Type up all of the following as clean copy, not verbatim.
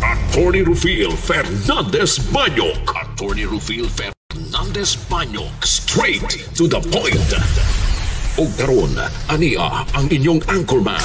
Attorney Rufil Fernandez Banyok. Attorney Rufil Fernandez Banyok. Straight to the point. O karon, ania ang inyong anchorman.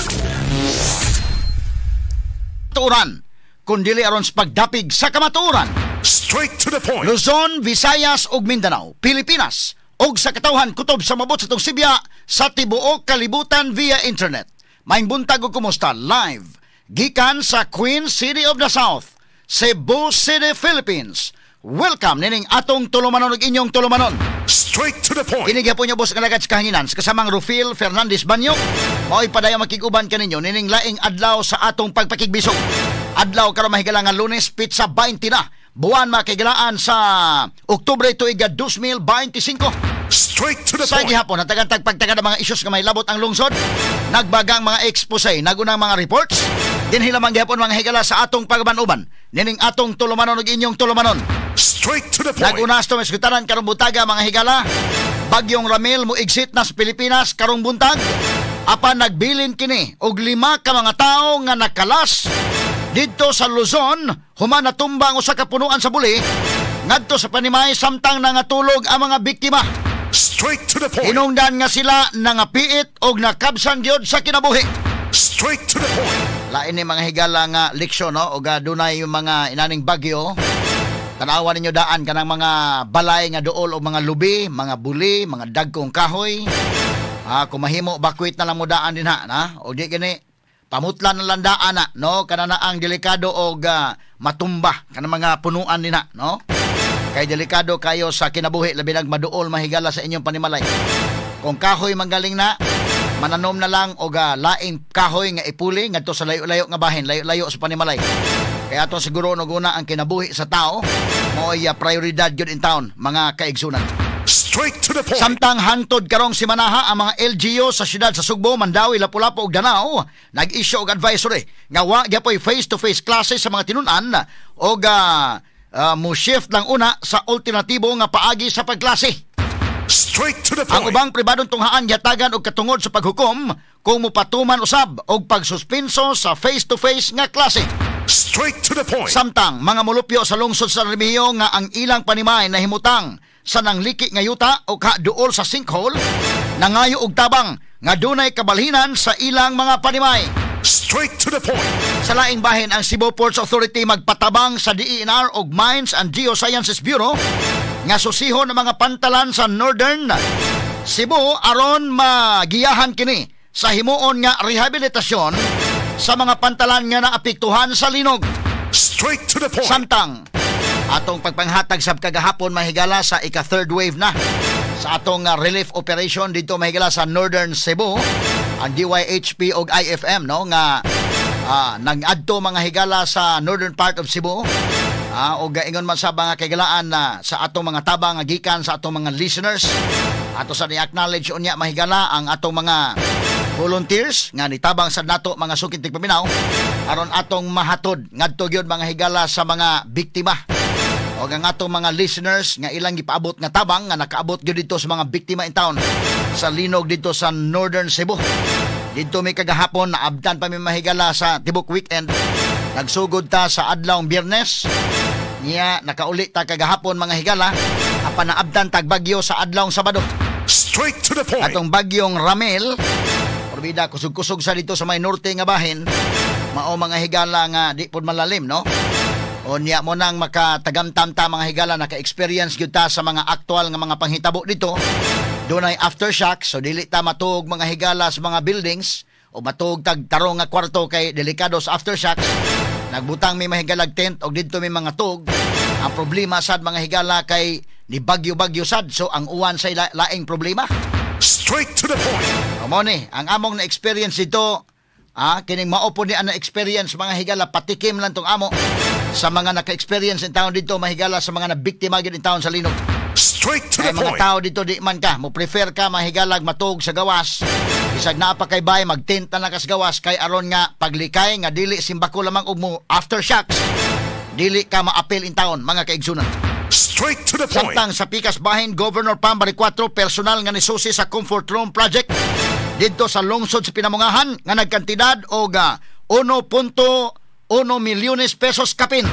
Turan, kundili aron sa pagdapig sa kamatuoran. Straight to the point. Luzon, Visayas ug Mindanao, Pilipinas, ug sa katawhan kutob sa mabot sa tong Sibya sa tibuok kalibutan via internet. Maayong buntag ug kumusta live gikan sa Queen City of the South, Cebu City, Philippines. Welcome nining atong tulumanon ug inyong tulumanon. Straight to the point. Inigya po niyo boss kalagad sa kahanginan sa kasamang Rufil Fernandez Banyok. Mao'y padayang makiguban kaninyo nining laing adlaw sa atong pagpakigbisog. Adlaw karon mahigala nga Lunes, pitsa 20 na. Buwan makigalaan sa Oktubre tuig 2025. Straight to the sa point. gihapon, natagantag pagtagad ang mga isyos nga may labot ang lungsod. Nagbagang mga expose, nagunang mga reports. Dinhilamang gihapon mga higala sa atong pagbanuban. Nining atong tulumanon ug inyong tulumanon. Straight to the point. Nagunas to maskutaran karong butaga mga higala. Bagyong Ramil mo exit na sa Pilipinas karong buntag. Apan nagbilin kini og 5 ka mga tawo nga nakalas didto sa Luzon, human natumbang usa ka punuan sa buli ngadto sa Panimay samtang nangatulog ang mga biktima. Straight to the point. Hinungdan nga sila nangapiit og nakabsan gyud sa kinabuhi. Straight to the point. Lain ni mga higala nga leksyon no og dunay yung mga inaning bagyo. Tanawan ninyo daan kanang mga balay nga duol o mga lubi, mga buli, mga dagkong kahoy. Kung mahimo bakwit na lang mo daan din ha, na? O di gani pamutlan na landaan na, no? Kana na ang delikado og matumba kanang mga punuan din ha, no? Kay delikado kayo sa kinabuhi labi nag maduol mahigala sa inyong panimalay. Kung kahoy manggaling na, mananom na lang og laing kahoy nga ipuli ngadto sa layo-layo nga bahin, layo-layo sa panimalay. Kaya ato siguro nuguna ang kinabuhi sa tao mo'y prioridad gyud in town, mga kaigsunan. Straight to the point. Samtang hangtod karong simanaha ang mga LGU sa siyudad sa Sugbo, Mandawi, Lapu-Lapu ug Danao nag-issue og advisory nga wa gyapon face-to-face classes sa mga tinun-an og mo shift lang una sa alternatibo nga paagi sa pagklase. Straight to the point. Ang ubang pribadong tunghaan yatagan og katungod sa paghukom kung mopatuman usab og pagsuspenso sa face-to-face nga klase. Straight to the point. Samtang mga molupyo sa lungsod sa Remigio nga ang ilang Panimay nahimutang sa nangliki nga yuta o duol sa sinkhole, nangayo og tabang nga dunay kabalhinan sa ilang mga Panimay. Straight to the point. Sa laing bahin, ang Cebu Ports Authority magpatabang sa DENR og Mines and Geosciences Bureau nga susihon ang mga pantalan sa Northern Cebu aron magiyahan kini sa himuon nga rehabilitasyon sa mga pantalan nga naapektuhan sa linog. Straight to the point. Samtang atong pagpanghatag sa kagahapon mahigala sa ika-third wave na sa atong relief operation dito mahigala sa Northern Cebu, ang DYHP og IFM no nga nag-adto mga higala sa northern part of Cebu o gaingon man sa mga kagalaan na sa atong mga tabang nga gikan sa atong mga listeners. Ato sa ni-acknowledge unya mahigala ang atong mga volunteers nga nitabang sa nato mga sukitig paminaw aron atong mahatod ngadto gyud mga higala sa mga biktima o ang atong mga listeners nga ilang gipaabot nga tabang nga nakaabot gyud dito sa mga biktima in town sa linog dito sa Northern Cebu. Dito may kagahapon na abdan pa may mahigala sa tibok weekend. Nagsugod ta sa adlawng Biyernes. Niya nakauli ta kagahapon mga higala apan naabdan tag bagyo sa adlawng Sabado. Straight to the point. Atong bagyong Ramel, orbida kusog-kusog sa dito sa may norte nga bahin, mao mga higala nga di pud malalim no. O niya mo nang makatagamtam ta mga higala naka-experience gyud ta sa mga aktual nga mga panghitabo dito. Dunay aftershock, so dili ta matuog mga higala sa mga buildings o matuog tag tarong nga kwarto kay delikado sa aftershocks. Nagbutang may mahigalag tent o dito may mga tug. Ang problema sad mga higala kay ni bagyo-bagyo sad, so ang uwan sa laing problema. Straight to the point. Amo ni ang among na experience dito, kining maupo ni ang experience mga higala, patikim lang tong amo sa mga naka-experience in town dito mahigala sa mga nabiktima gyud in town sa linog. Straight to the Kaya mga point. tao dito di man ka mo prefer ka mahigalag matug sa gawas. Isag na pa kay bay magtent na ka sa gawas kay aron nga paglikay nga dili simbako lamang og mo aftershocks. Dili ka maapil in town mga kaigsunan. Straight to the point. Samtang sa pikas bahin, Governor Pam Bariccuatro personal nga nisusi sa Comfort Room Project dito sa lungsod sa Pinamungahan nga nagkantidad og 1.1 1 milyones pesos kapin.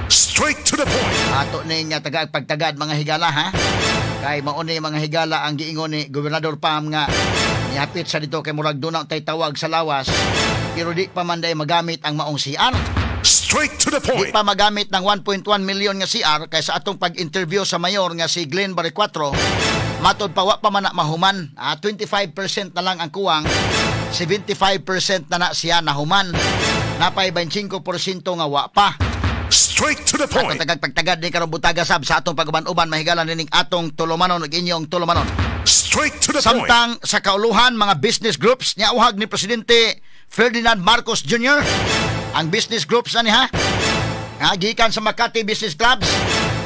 Straight to the point. Ato ning pagtagad mga higala ha. Kay mao ni mga higala ang giingon ni Gobernador Pam nga niapit sa dito kay murag dunang tay tawag sa lawas pero di pa man day magamit ang maong CR. Straight to the Di point. pa magamit ng 1.1 million nga CR kay sa atong pag-interview sa mayor nga si Glenn Barrecuatro matod pa wa pa man na mahuman. 25% na lang ang kuwang, 75% na siya nahuman. Napay 25% nga wa pa. Straight to the point. Atong pagtagad ni karong butaga sab sa atong pag-uban-uban mahigalan nining atong tulumanon ug inyong tulumanon. Straight to the point. Samtang sa kauluhan mga business groups niauhag ni Presidente Ferdinand Marcos Jr. ang business groups na niya nga gikan sa Makati Business Clubs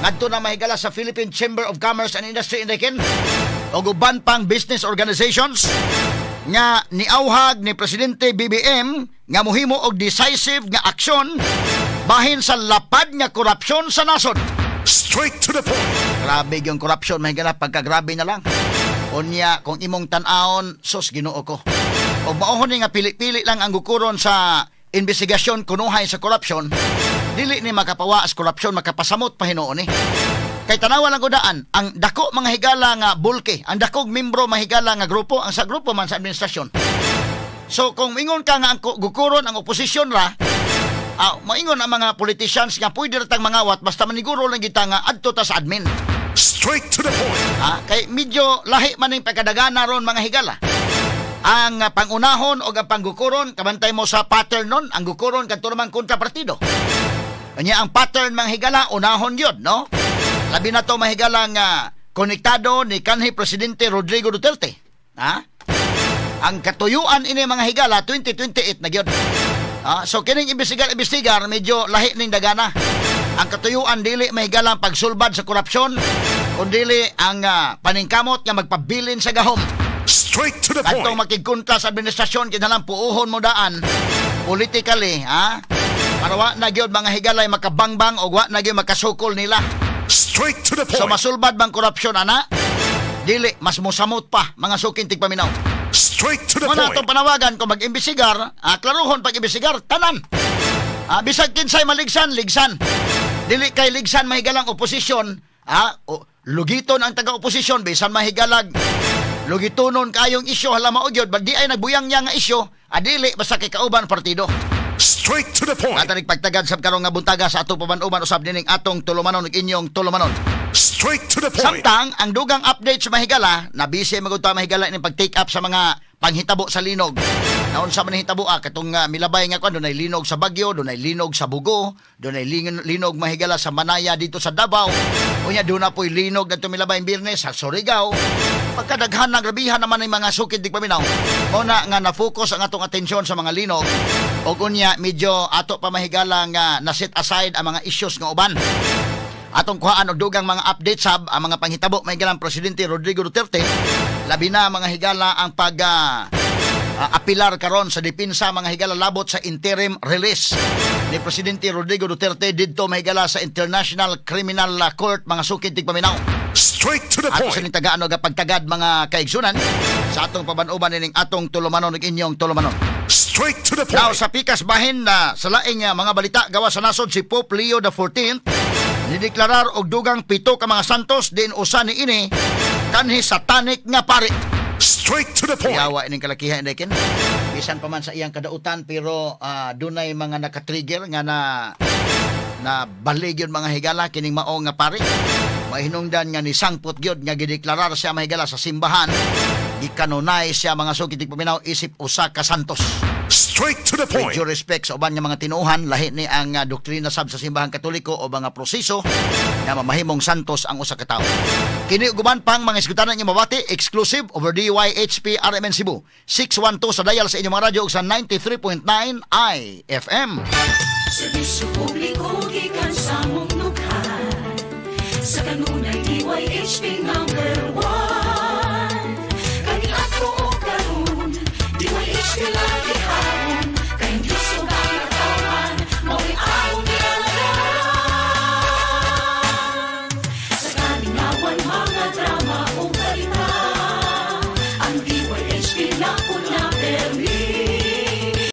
ngadto na mahigala sa Philippine Chamber of Commerce and Industry Indekin ug uban pang business organizations nga niauhag ni Presidente BBM nga mohimo og decisive nga aksyon bahin sa lapad nga korupsyon sa nasod. Straight to the point. Grabe yung korupsyon, mahigala pagkagrabe na lang. Unya, kung imong tan-aon, sus, Ginoo ko. O mauhon nga pili-pili lang ang gukuron sa investigasyon kunuhay sa korupsyon, dili ni makapawa sa korupsyon, makapasamot pa hinuon eh. Kay tanawa lang gudaan, ang dako mga higala nga bulke, ang dakog membro mahigala nga grupo, ang sa grupo man sa administrasyon. So kung mingon ka nga ang gukuron ang oposisyon ra, maingon ang mga politicians nga pwede ratang mangawat basta maniguro lang kita nga adto ta sa admin. Straight to the point. Kay medyo lahi man ning pagkadagana ron mga higala. Ang pangunahon o ang panggukuron, kabantay mo sa pattern nun, ang gukuron kadto naman kontrapartido. Kanya ang pattern mga higala, unahon yun, no? Labi na to mga higala nga konektado ni kanhi Presidente Rodrigo Duterte. Ang katuyuan ini mga higala, 2028 na yun. So kining investigar medyo lahi ning dagana. Ang katuyuan dili mahigala pagsulbad sa korupsyon, kundi ang paningkamot nga magpabilin sa gahom. Straight to the point. Katong makigkontra sa administrasyon kinahanglan puuhon mo daan politically, para wa na gyud mga higalay makabangbang o wa na gyud makasukol nila. Straight to the point. So masulbad bang korupsyon ana? Dili, mas musamot pa mga suking tigpaminaw. Straight to the Muna point. itong panawagan kung mag-imbestigar, klaruhon pag-imbestigar, tanan. Bisag kinsay maligsan, ligsan. Dili kay ligsan mahigalang oposisyon, lugiton ang taga-oposisyon, bisan mahigalag, lugitonon kayong isyo, halama ugyod, di ay nagbuyang niya nga isyo, dili, basta kay kauban partido. Straight to the point. Natanig pagtagad sa karong nga buntaga sa atong paman-uman usab dining atong tulumanon ug inyong tulumanon. Straight to the point. Samtang ang dugang update sa mahigala, na busy magudto mahigala ning pag-take up sa mga panghitabo sa linog. Naon sa man hitabo katong milabay nga kun dunay linog sa Baguio, dunay linog sa Bugo, dunay linog mahigala sa Manaya dito sa Davao. Unya do na poy linog didto milabay Biyernes sa Surigao. Pagkadaghan na grabihan naman ng mga sukid di paminaw. Una nga na-focus ang atong atensyon sa mga linog. O kunya medyo ato pa mahigala nga na-set aside ang mga issues nga uban. Atong kuhaan og dugang mga update sab ang mga panghitabo mahigalang Presidente Rodrigo Duterte. Labi na mga higala ang pag apilar karon sa depensa mga higala labot sa interim release ni Presidente Rodrigo Duterte didto mahigala sa International Criminal Court mga sukid tigpaminaw. Straight to the Ato point. sa ning tagaan og pagtagad mga kaigsunan sa atong paban-uban ning atong tulumanon ug inyong tulumanon. Straight to the Now point. sa pikas bahin na sa laing mga balita gawa sa nasod si Pope Leo XIV nideklarar og dugang 7 ka mga santos din usa ni ini kanhi satanic nga pari. Straight to the point. Yawa ining kalakihan dekin. Bisan pa man sa iyang kadautan pero dunay mga nakatrigger nga na balig yun mga higala kining mao nga pari. Mahinungdan nga ni sangput gyud nga gideklarar siya mahigala sa simbahan. Gikanonay siya mga sugid tigpaminaw isip usa ka santos. Straight to the point. With due respect sa uban nga mga tinuhan, lahi ni ang doktrina sab sa simbahan Katoliko o mga proseso na mamahimong santos ang usa ka tawo. Kini uban pang mga isgutanan nga mabati exclusive over DYHP RMN Cebu 612 sa dial sa inyong mga radyo ug sa 93.9 IFM. Serbisyo publiko gikan sa mong lughan. Sa kanunay DYHP #1. Kani ato o karon DYHP lang.